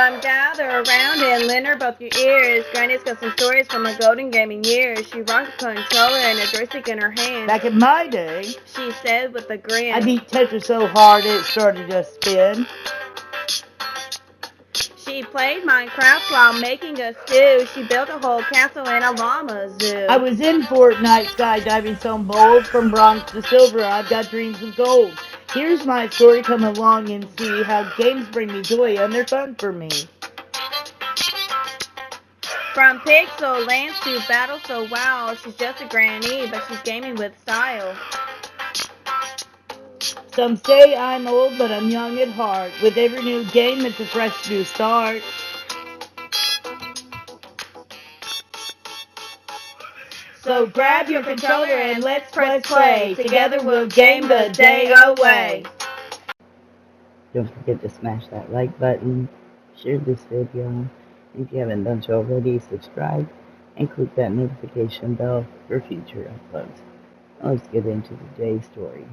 Come gather around and lend her both your ears. Granny's got some stories from her golden gaming years. She rocked a controller and a joystick in her hand. Back in my day, She said with a grin, I beat Tetris so hard it started to spin. She played Minecraft while making a stew. She built a whole castle in a llama zoo. I was in Fortnite skydiving so bold. From bronze to silver, I've got dreams of gold. Here's my story, come along and see how games bring me joy and they're fun for me. From pixel lands to battle so wow, she's just a granny, but she's gaming with style. Some say I'm old, but I'm young at heart. With every new game, it's a fresh new start. So grab your controller and let's press play. Together we'll game the day away. Don't forget to smash that like button, share this video. If you haven't done so already, subscribe and click that notification bell for future uploads. Now let's get into today's story.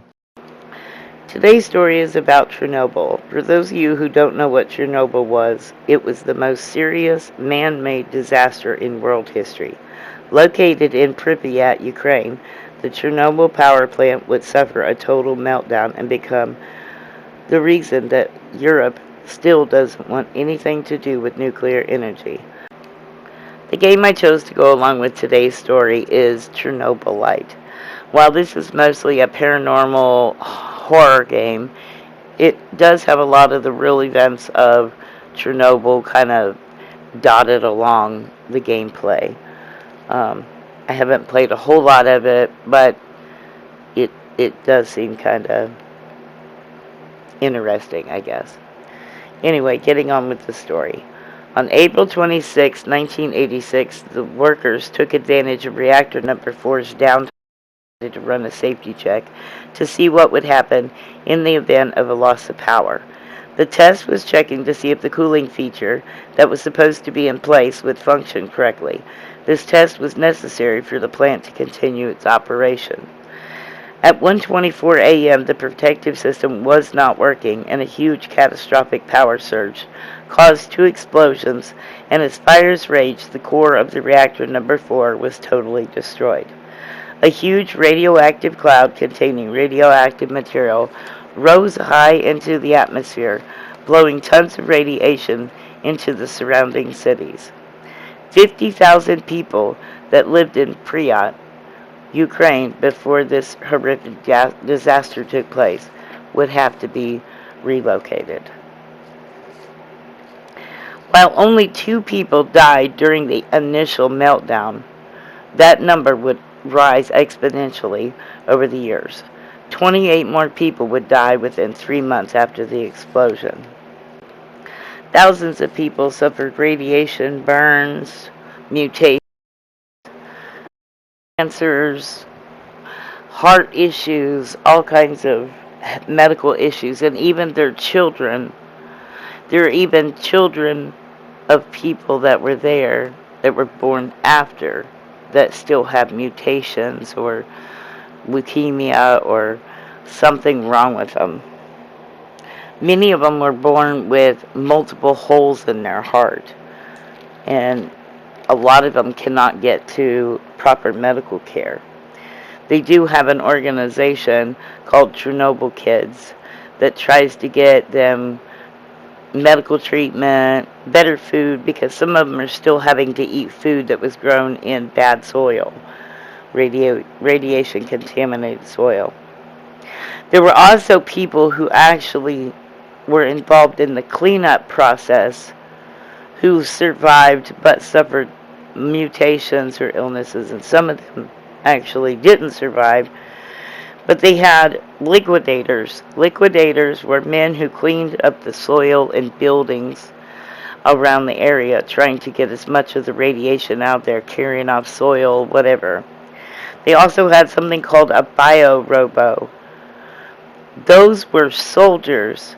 Today's story is about Chernobyl. For those of you who don't know what Chernobyl was, it was the most serious man-made disaster in world history. Located in Pripyat, Ukraine, the Chernobyl power plant would suffer a total meltdown and become the reason that Europe still doesn't want anything to do with nuclear energy. The game I chose to go along with today's story is Chernobylite. While this is mostly a paranormal horror game, it does have a lot of the real events of Chernobyl kind of dotted along the gameplay. I haven't played a whole lot of it, but it does seem kind of interesting, I guess. Anyway, getting on with the story. On April 26, 1986, the workers took advantage of reactor number 4's downtime to run a safety check to see what would happen in the event of a loss of power. The test was checking to see if the cooling feature that was supposed to be in place would function correctly. This test was necessary for the plant to continue its operation. At 1:24 a.m., the protective system was not working, and a huge catastrophic power surge caused 2 explosions, and as fires raged, the core of the reactor number 4 was totally destroyed. A huge radioactive cloud containing radioactive material rose high into the atmosphere, blowing tons of radiation into the surrounding cities. 50,000 people that lived in Pripyat, Ukraine, before this horrific disaster took place would have to be relocated. While only 2 people died during the initial meltdown, that number would rise exponentially over the years. 28 more people would die within 3 months after the explosion. Thousands of people suffered radiation burns, mutations, cancers, heart issues, all kinds of medical issues, and even their children. There are even children of people that were there that were born after that still have mutations or leukemia or something wrong with them. Many of them were born with multiple holes in their heart, and a lot of them cannot get to proper medical care. They do have an organization called Chernobyl Kids that tries to get them medical treatment, better food, because some of them are still having to eat food that was grown in bad soil, radiation contaminated soil. There were also people who actually were involved in the cleanup process who survived but suffered mutations or illnesses, and some of them actually didn't survive, but they had liquidators. Liquidators were men who cleaned up the soil and buildings around the area, trying to get as much of the radiation out there, carrying off soil, whatever. They also had something called a bio-robo. Those were soldiers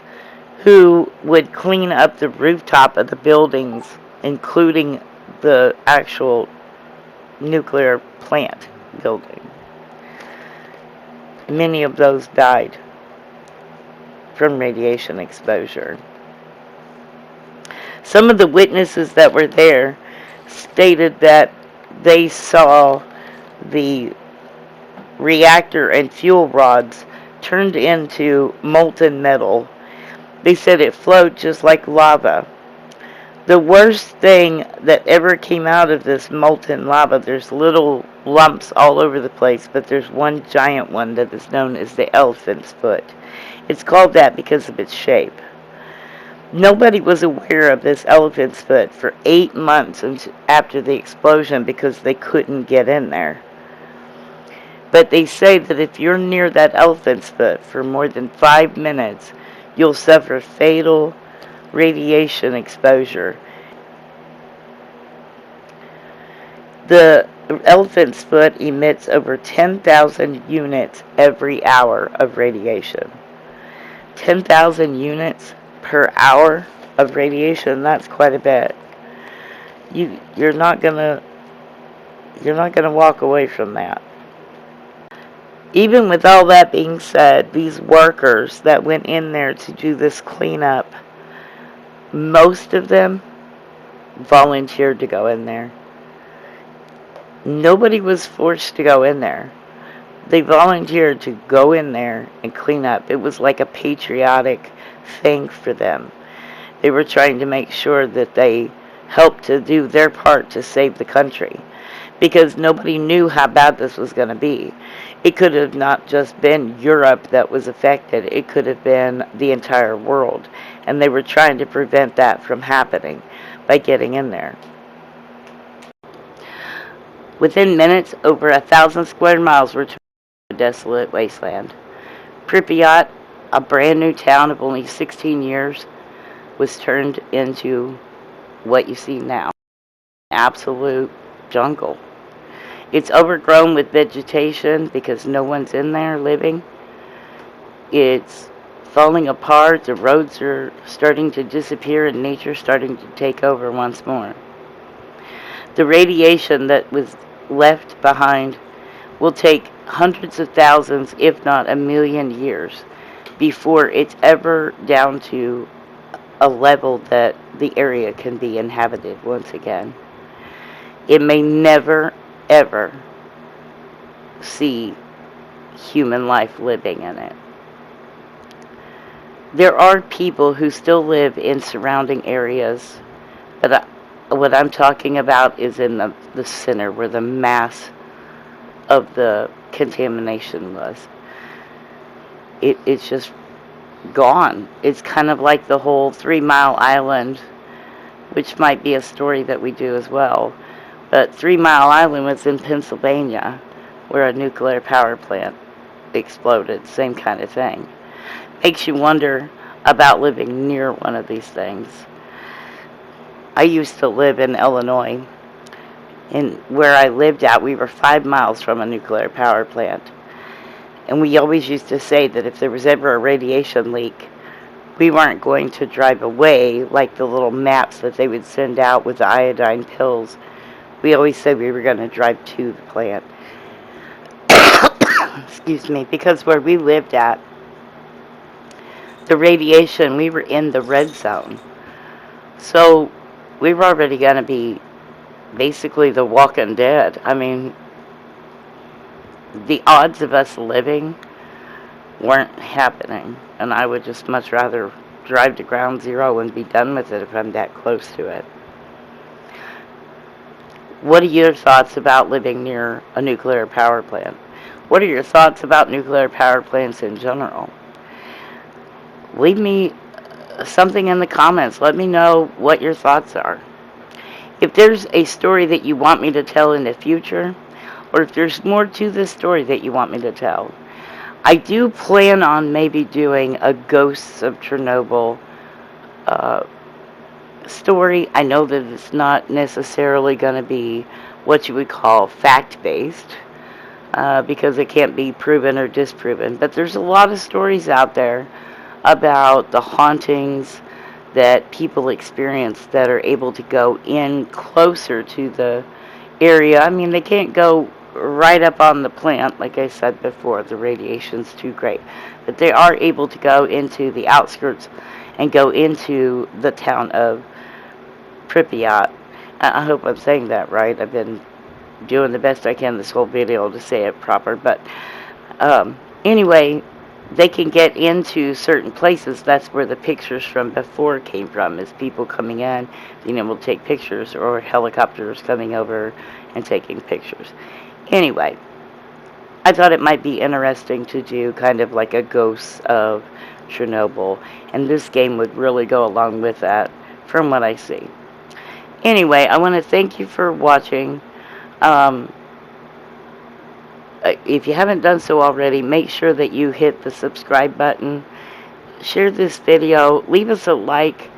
who would clean up the rooftop of the buildings, including the actual nuclear plant building. Many of those died from radiation exposure. Some of the witnesses that were there stated that they saw the reactor and fuel rods turned into molten metal. They said it flowed just like lava. The worst thing that ever came out of this molten lava, there's little lumps all over the place, but there's one giant one that is known as the elephant's foot. It's called that because of its shape. Nobody was aware of this elephant's foot for 8 months after the explosion because they couldn't get in there. But they say that if you're near that elephant's foot for more than 5 minutes, you'll suffer fatal radiation exposure. The elephant's foot emits over 10,000 units every hour of radiation. 10,000 units per hour of radiation, that's quite a bit. You're not gonna walk away from that. Even with all that being said, these workers that went in there to do this cleanup, most of them volunteered to go in there. Nobody was forced to go in there. They volunteered to go in there and clean up. It was like a patriotic thing for them. They were trying to make sure that they helped to do their part to save the country, because nobody knew how bad this was going to be. It could have not just been Europe that was affected. It could have been the entire world, and they were trying to prevent that from happening by getting in there. Within minutes, over 1,000 square miles were turned into a desolate wasteland. Pripyat, a brand new town of only 16 years, was turned into what you see now. Absolute jungle. It's overgrown with vegetation because no one's in there living. It's falling apart. The roads are starting to disappear and nature's starting to take over once more. The radiation that was left behind will take hundreds of thousands, if not a million years, before it's ever down to a level that the area can be inhabited once again. It may never, ever see human life living in it. There are people who still live in surrounding areas, but what I'm talking about is in the center where the mass of the contamination was. It's just gone. It's kind of like the whole 3 Mile Island, which might be a story that we do as well. But 3 Mile Island was in Pennsylvania, where a nuclear power plant exploded. Same kind of thing. Makes you wonder about living near one of these things. I used to live in Illinois, and where I lived at, we were 5 miles from a nuclear power plant. And we always used to say that if there was ever a radiation leak, we weren't going to drive away like the little maps that they would send out with the iodine pills. We always said we were going to drive to the plant. Excuse me, because where we lived at, the radiation, we were in the red zone. So we were already going to be basically the walking dead. I mean, the odds of us living weren't happening, and I would just much rather drive to ground zero and be done with it if I'm that close to it. What are your thoughts about living near a nuclear power plant? What are your thoughts about nuclear power plants in general? Leave me something in the comments. Let me know what your thoughts are. If there's a story that you want me to tell in the future, or if there's more to this story that you want me to tell, I do plan on maybe doing a Ghosts of Chernobyl story. I know that it's not necessarily going to be what you would call fact-based, because it can't be proven or disproven. But there's a lot of stories out there about the hauntings that people experience that are able to go in closer to the area. I mean, they can't go right up on the plant, like I said before, the radiation's too great. But they are able to go into the outskirts and go into the town of Pripyat. I hope I'm saying that right. I've been doing the best I can this whole video to say it proper, but anyway, they can get into certain places. That's where the pictures from before came from, is people coming in, being able to take pictures, or helicopters coming over and taking pictures. Anyway, I thought it might be interesting to do kind of like a Ghosts of Chernobyl, and this game would really go along with that from what I see. Anyway, I want to thank you for watching. If you haven't done so already, make sure that you hit the subscribe button. Share this video. Leave us a like.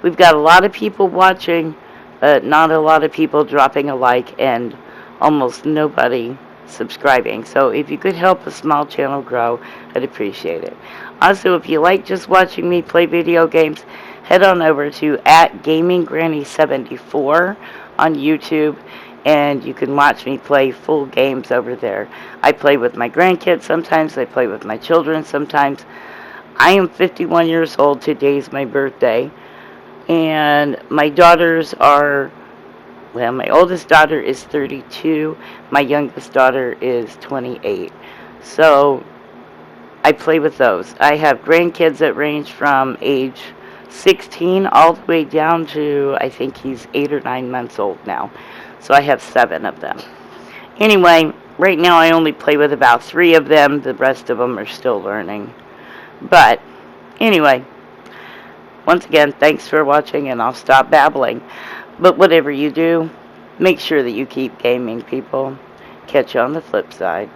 We've got a lot of people watching, but not a lot of people dropping a like, and almost nobody subscribing. So if you could help a small channel grow, I'd appreciate it. Also, if you like just watching me play video games, head on over to @GamingGranny74 on YouTube, and you can watch me play full games over there. I play with my grandkids sometimes. I play with my children sometimes. I am 51 years old. Today's my birthday. And my daughters are, well, my oldest daughter is 32. My youngest daughter is 28. So I play with those. I have grandkids that range from age 16 all the way down to, I think he's 8 or 9 months old now. So I have 7 of them. Anyway, right now I only play with about 3 of them. The rest of them are still learning. But anyway, once again, thanks for watching, and I'll stop babbling. But whatever you do, make sure that you keep gaming, people. Catch you on the flip side.